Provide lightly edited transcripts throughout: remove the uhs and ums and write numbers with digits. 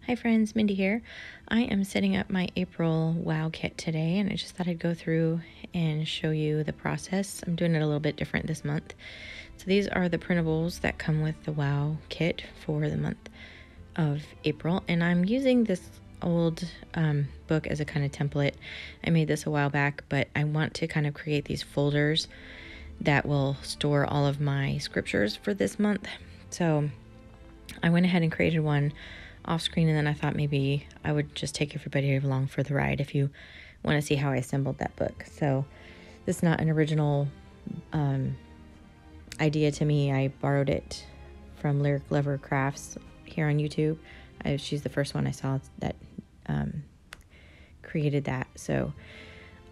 Hi friends, Mindy here. I am setting up my April Wow kit today, and I just thought I'd go through and show you the process. I'm doing it a little bit different this month. So these are the printables that come with the Wow kit for the month of April, and I'm using this old book as a kind of template. I made this a while back, but I want to kind of create these folders that will store all of my scriptures for this month. So I went ahead and created one off screen, and then I thought maybe I would just take everybody along for the ride if you want to see how I assembled that book. So this is not an original idea to me. I borrowed it from Lyric Lover Crafts here on YouTube. She's the first one I saw that created that. So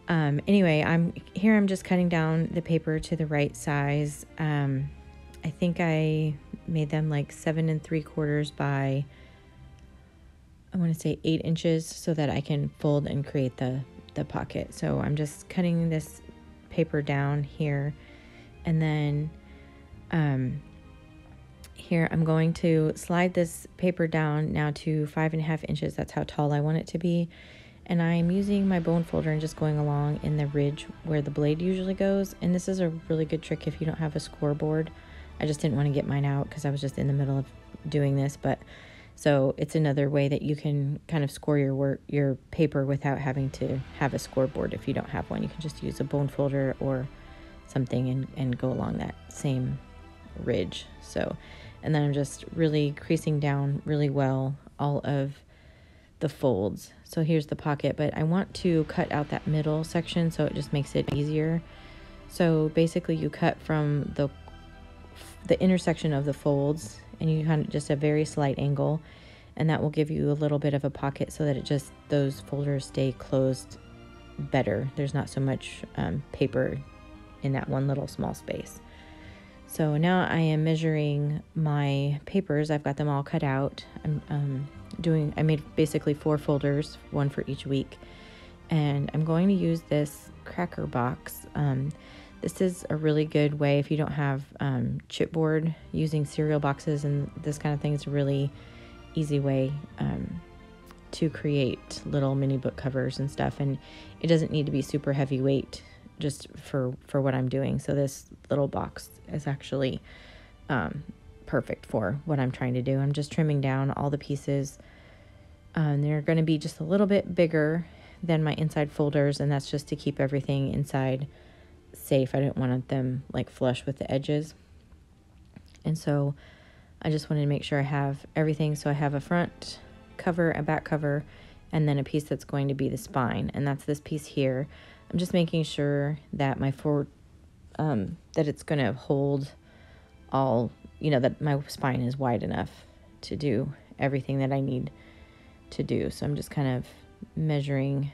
anyway, I'm just cutting down the paper to the right size. I think I made them like 7 3/4 by, I want to say 8 inches, so that I can fold and create the pocket. So I'm just cutting this paper down here, and then here I'm going to slide this paper down now to 5.5 inches. That's how tall I want it to be. And I'm using my bone folder and just going along in the ridge where the blade usually goes. And this is a really good trick if you don't have a scoreboard. I just didn't want to get mine out because I was just in the middle of doing this, but so it's another way that you can kind of score your paper without having to have a scoreboard. If you don't have one, you can just use a bone folder or something and go along that same ridge. So, and then I'm just really creasing down really well all of the folds. So here's the pocket, but I want to cut out that middle section so it just makes it easier. So basically you cut from the intersection of the folds, and you kind of just a very slight angle, and that will give you a little bit of a pocket so that it just, those folders stay closed better. There's not so much paper in that one little small space. So now I am measuring my papers. I've got them all cut out. I made basically 4 folders, one for each week, and I'm going to use this cracker box. This is a really good way if you don't have chipboard. Using cereal boxes and this kind of thing is a really easy way to create little mini book covers and stuff. And it doesn't need to be super heavyweight just for what I'm doing. So this little box is actually perfect for what I'm trying to do. I'm just trimming down all the pieces. They're going to be just a little bit bigger than my inside folders, and that's just to keep everything inside safe. I didn't want them like flush with the edges, and so I just wanted to make sure I have everything. So I have a front cover, a back cover, and then a piece that's going to be the spine, and that's this piece here. I'm just making sure that my that it's going to hold all, that my spine is wide enough to do everything that I need to do. So I'm just kind of measuring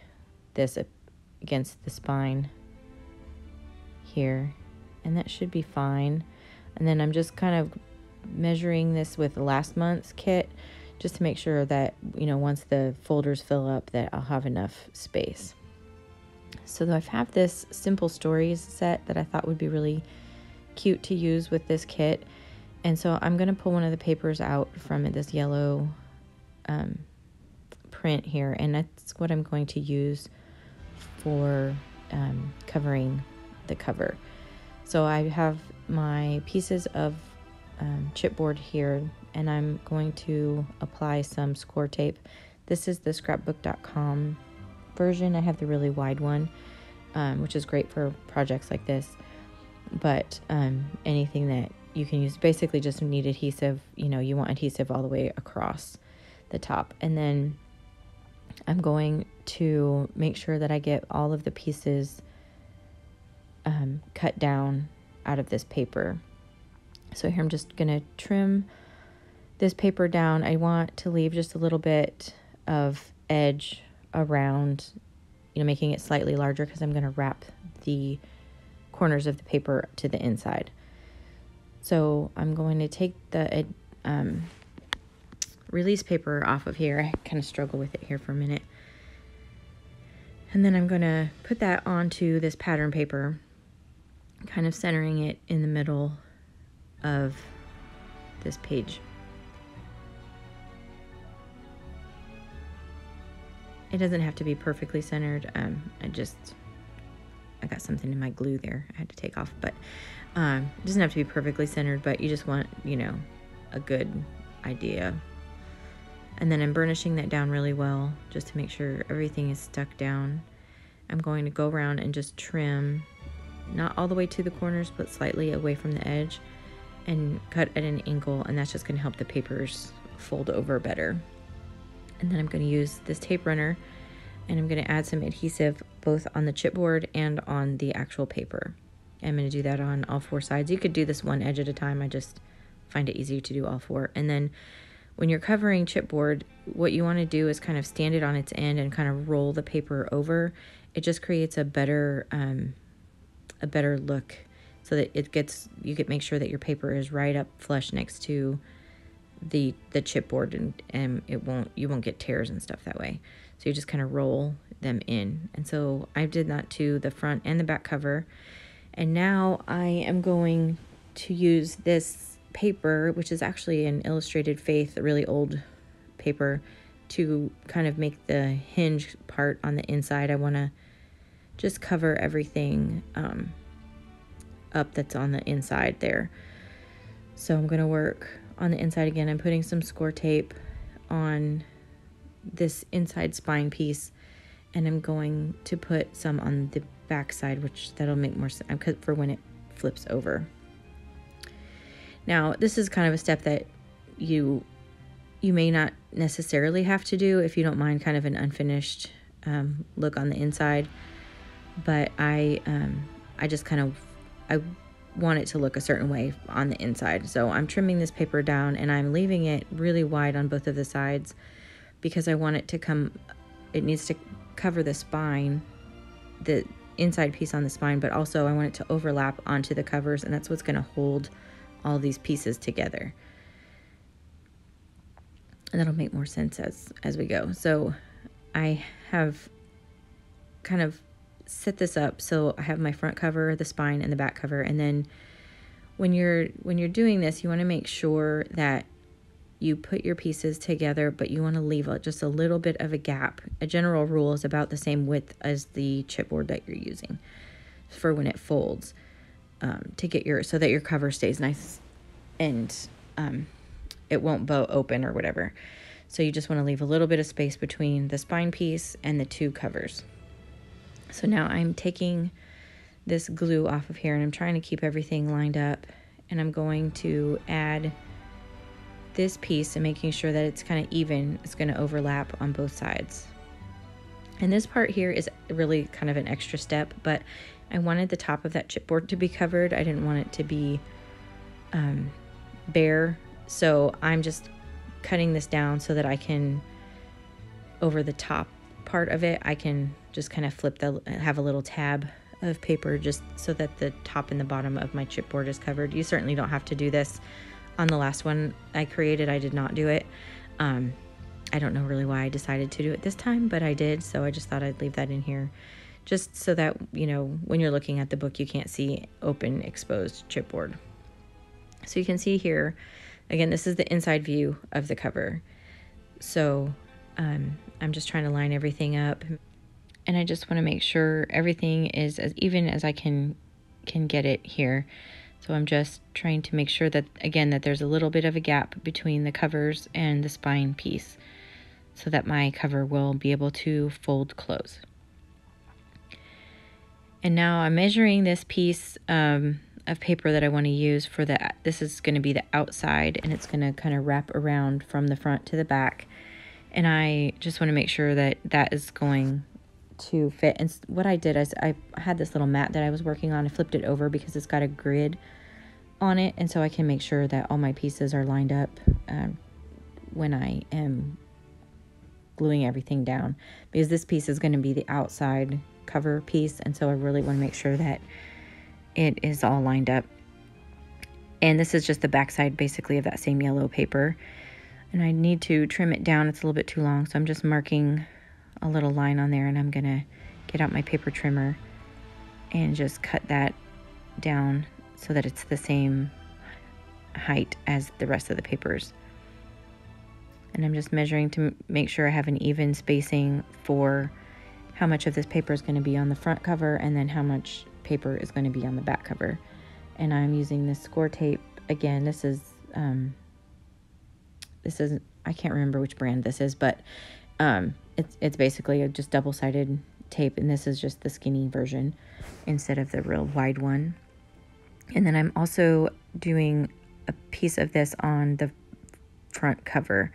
this against the spine here, and that should be fine. And then I'm just kind of measuring this with last month's kit just to make sure that, once the folders fill up, that I'll have enough space. So I have this simple stories set that I thought would be really cute to use with this kit. And so I'm going to pull one of the papers out from this yellow print here, and that's what I'm going to use for covering the cover. So I have my pieces of chipboard here, and I'm going to apply some scor tape. This is the scrapbook.com version. I have the really wide one, which is great for projects like this, but anything that you can use, basically just need adhesive. You want adhesive all the way across the top. And then I'm going to make sure that I get all of the pieces cut down out of this paper. So here I'm just going to trim this paper down. I want to leave just a little bit of edge around, making it slightly larger because I'm going to wrap the corners of the paper to the inside. So I'm going to take the release paper off of here. I kind of struggle with it here for a minute. And then I'm going to put that onto this pattern paper, kind of centering it in the middle of this page. It doesn't have to be perfectly centered. I got something in my glue there I had to take off, but it doesn't have to be perfectly centered, but you just want, you know, a good idea. And then I'm burnishing that down really well just to make sure everything is stuck down. I'm going to go around and just trim, not all the way to the corners, but slightly away from the edge, and cut at an angle, and that's just going to help the papers fold over better. And then I'm going to use this tape runner, and I'm going to add some adhesive both on the chipboard and on the actual paper. I'm going to do that on all 4 sides. You could do this one edge at a time. I just find it easier to do all 4. And then when you're covering chipboard, what you want to do is kind of stand it on its end and kind of roll the paper over. It just creates a better look, so that you can make sure that your paper is right up flush next to the chipboard, and you won't get tears and stuff that way. So you just kind of roll them in. And so I did that to the front and the back cover. And now I am going to use this paper, which is actually an Illustrated Faith, a really old paper, to kind of make the hinge part on the inside. I want to just cover everything up that's on the inside there. So I'm going to work on the inside again. I'm putting some score tape on this inside spine piece, and I'm going to put some on the back side, which that'll make more sense for when it flips over. Now, this is kind of a step that you may not necessarily have to do if you don't mind kind of an unfinished look on the inside, but I want it to look a certain way on the inside. So I'm trimming this paper down, and I'm leaving it really wide on both of the sides because I want it to it needs to cover the spine, the inside piece on the spine, but also I want it to overlap onto the covers, and that's what's going to hold all these pieces together. And that'll make more sense as we go. So I have kind of set this up so I have my front cover, the spine, and the back cover. And then when you're doing this, you want to make sure that you put your pieces together, but you want to leave just a little bit of a gap. A general rule is about the same width as the chipboard that you're using for when it folds, to get so that your cover stays nice and it won't bow open or whatever. So you just want to leave a little bit of space between the spine piece and the 2 covers. So now I'm taking this glue off of here, and I'm trying to keep everything lined up, and I'm going to add this piece and making sure that it's kind of even. It's going to overlap on both sides. And this part here is really kind of an extra step, but I wanted the top of that chipboard to be covered. I didn't want it to be bare. So I'm just cutting this down so that I can, over the top part of it, I can just kind of have a little tab of paper just so that the top and the bottom of my chipboard is covered. You certainly don't have to do this. On the last one I created, I did not do it. I don't know really why I decided to do it this time, but I did, so I just thought I'd leave that in here just so that, you know, when you're looking at the book, you can't see open, exposed chipboard. So you can see here, again, this is the inside view of the cover. So I'm just trying to line everything up, and I just want to make sure everything is as even as I can get it here. So I'm just trying to make sure that, again, that there's a little bit of a gap between the covers and the spine piece so that my cover will be able to fold close. And now I'm measuring this piece of paper that I want to use for this is going to be the outside, and it's going to kind of wrap around from the front to the back. And I just want to make sure that that is going to fit. And what I did is I had this little mat that I was working on. I flipped it over because it's got a grid on it, and so I can make sure that all my pieces are lined up when I am gluing everything down, because this piece is going to be the outside cover piece, and so I really want to make sure that it is all lined up. And this is just the back side basically of that same yellow paper, and I need to trim it down. It's a little bit too long, so I'm just marking a little line on there, and I'm gonna get out my paper trimmer and just cut that down so that it's the same height as the rest of the papers. And I'm just measuring to make sure I have an even spacing for how much of this paper is going to be on the front cover and then how much paper is going to be on the back cover. And I'm using this scor tape. Again, this is I can't remember which brand this is, but it's basically a just double-sided tape, and this is just the skinny version instead of the real wide one. And then I'm also doing a piece of this on the front cover,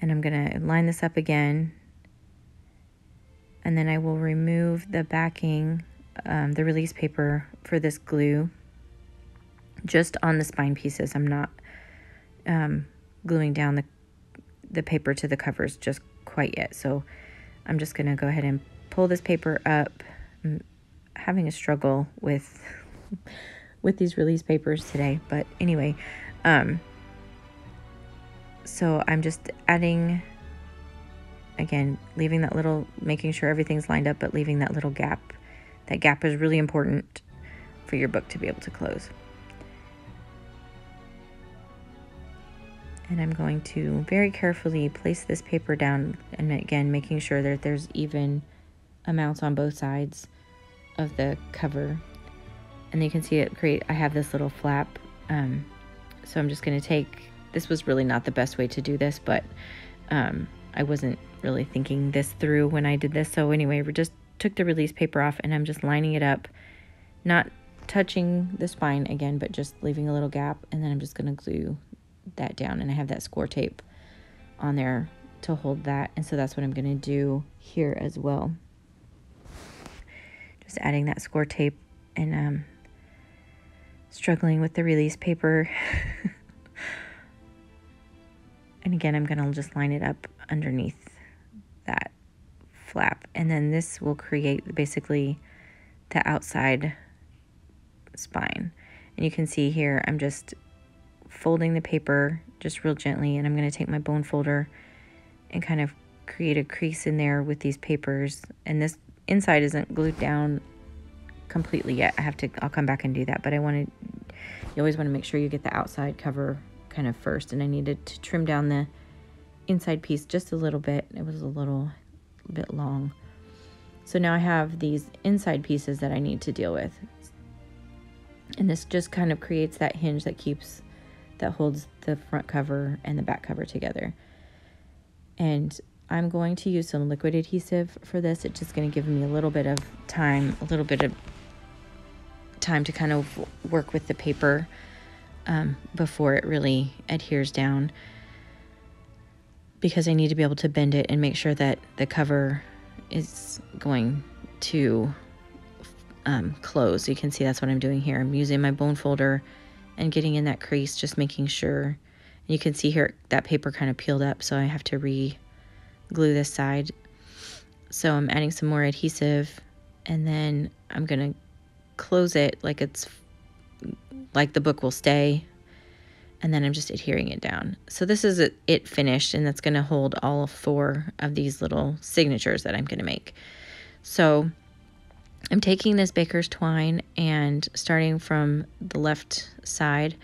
and I'm gonna line this up again, and then I will remove the backing, the release paper for this glue just on the spine pieces. I'm not gluing down the paper to the covers just quite yet. So I'm just going to go ahead and pull this paper up. I'm having a struggle with these release papers today, but anyway, so I'm just adding, again, leaving that little, making sure everything's lined up, but leaving that little gap. That gap is really important for your book to be able to close. And I'm going to very carefully place this paper down, and again, making sure that there's even amounts on both sides of the cover. And you can see I have this little flap. So I'm just going to take, this was really not the best way to do this, but I wasn't really thinking this through when I did this. So anyway, we just took the release paper off, and I'm just lining it up, not touching the spine again, but just leaving a little gap. And then I'm just going to glue that down, and I have that scor tape on there to hold that, and so that's what I'm going to do here as well. Just adding that scor tape, and struggling with the release paper. And again, I'm going to just line it up underneath that flap, and then this will create basically the outside spine. And you can see here I'm just folding the paper just real gently, and I'm going to take my bone folder and kind of create a crease in there with these papers. And this inside isn't glued down completely yet. I'll come back and do that, but you always want to make sure you get the outside cover kind of first. And I needed to trim down the inside piece just a little bit. It was a little bit long. So now I have these inside pieces that I need to deal with. And this just kind of creates that hinge that holds the front cover and the back cover together. And I'm going to use some liquid adhesive for this. It's just going to give me a little bit of time to kind of work with the paper before it really adheres down, because I need to be able to bend it and make sure that the cover is going to close. You can see that's what I'm doing here. I'm using my bone folder and getting in that crease, just making sure. And you can see here that paper kind of peeled up, so I have to re-glue this side. So I'm adding some more adhesive, and then I'm gonna close it like the book will stay, and then I'm just adhering it down. So this is it finished, and that's gonna hold all 4 of these little signatures that I'm gonna make. So I'm taking this baker's twine, and starting from the left side,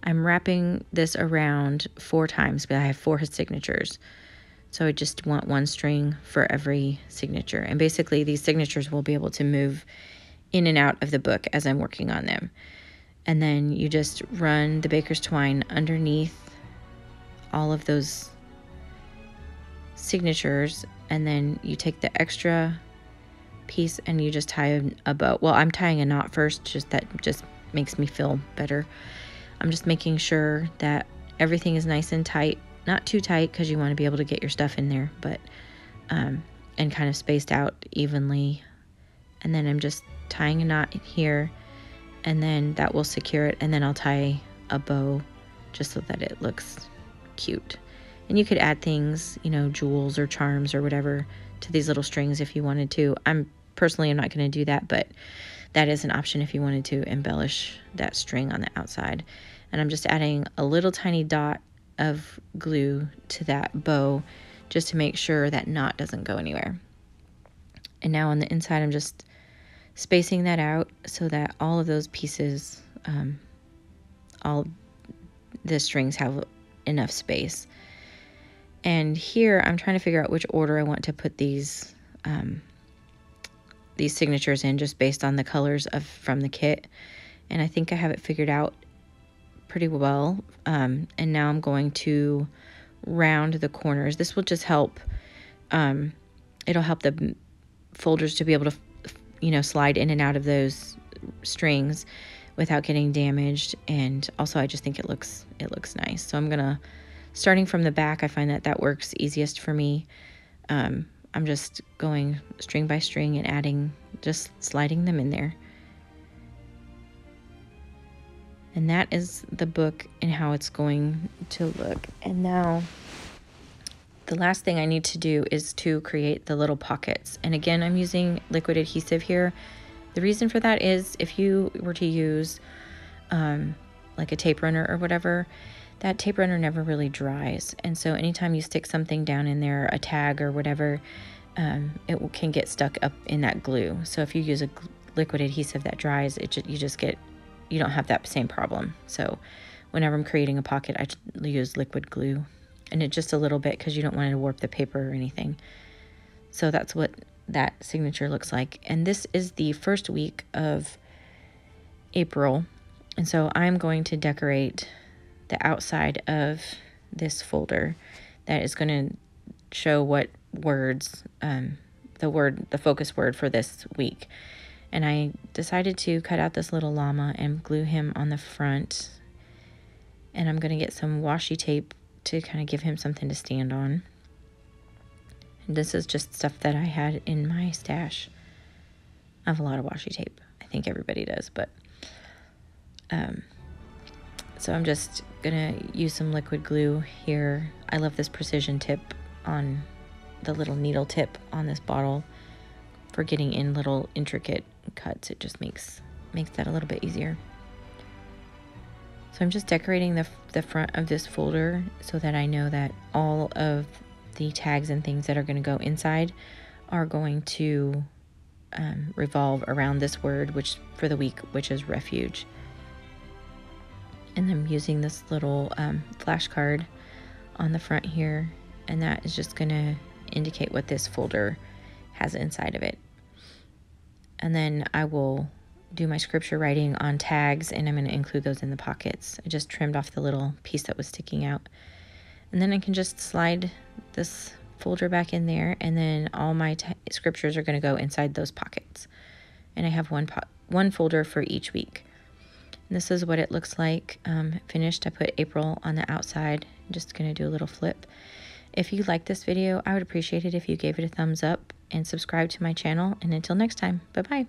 I'm wrapping this around 4 times, but I have 4 signatures. So I just want 1 string for every signature. And basically these signatures will be able to move in and out of the book as I'm working on them. And then you just run the baker's twine underneath all of those signatures, and then you take the extra piece and you just tie a bow. Well, I'm tying a knot first, that just makes me feel better. I'm just making sure that everything is nice and tight, not too tight because you want to be able to get your stuff in there, but and kind of spaced out evenly. And then I'm just tying a knot here, and then that will secure it, and then I'll tie a bow just so that it looks cute. And you could add things, jewels or charms or whatever to these little strings if you wanted to. Personally, I'm not going to do that, but that is an option if you wanted to embellish that string on the outside. And I'm just adding a little tiny dot of glue to that bow just to make sure that knot doesn't go anywhere. And now on the inside, I'm just spacing that out so that all of those pieces, all the strings have enough space. And here I'm trying to figure out which order I want to put these signatures in, just based on the colors from the kit. And I think I have it figured out pretty well. And now I'm going to round the corners. This will just help. It'll help the folders to be able to, slide in and out of those strings without getting damaged. And also I just think it looks nice. So I'm gonna, starting from the back, I find that works easiest for me. I'm just going string by string and just sliding them in there. And that is the book and how it's going to look. And now the last thing I need to do is to create the little pockets. And again, I'm using liquid adhesive here. The reason for that is if you were to use like a tape runner or whatever, that tape runner never really dries. And so anytime you stick something down in there, a tag or whatever, it can get stuck up in that glue. So if you use a liquid adhesive that dries, you don't have that same problem. So whenever I'm creating a pocket, I use liquid glue, and it just a little bit because you don't want it to warp the paper or anything. So that's what that signature looks like. And this is the first week of April. And so I'm going to decorate the outside of this folder that is going to show what words, the focus word for this week. And I decided to cut out this little llama and glue him on the front. And I'm going to get some washi tape to kind of give him something to stand on. And this is just stuff that I had in my stash. I have a lot of washi tape. I think everybody does, but so I'm just gonna use some liquid glue here. I love this precision tip on the little needle tip on this bottle for getting in little intricate cuts. It just makes that a little bit easier. So I'm just decorating the front of this folder so that I know that all of the tags and things that are going to go inside are going to revolve around this word, which for the week, which is refuge. And I'm using this little flashcard on the front here, and that is just going to indicate what this folder has inside of it. And then I will do my scripture writing on tags, and I'm going to include those in the pockets. I just trimmed off the little piece that was sticking out. And then I can just slide this folder back in there, and then all my scriptures are going to go inside those pockets. And I have one folder for each week. And this is what it looks like finished. I put April on the outside. I'm just going to do a little flip. If you like this video, I would appreciate it if you gave it a thumbs up and subscribe to my channel. And until next time, bye-bye.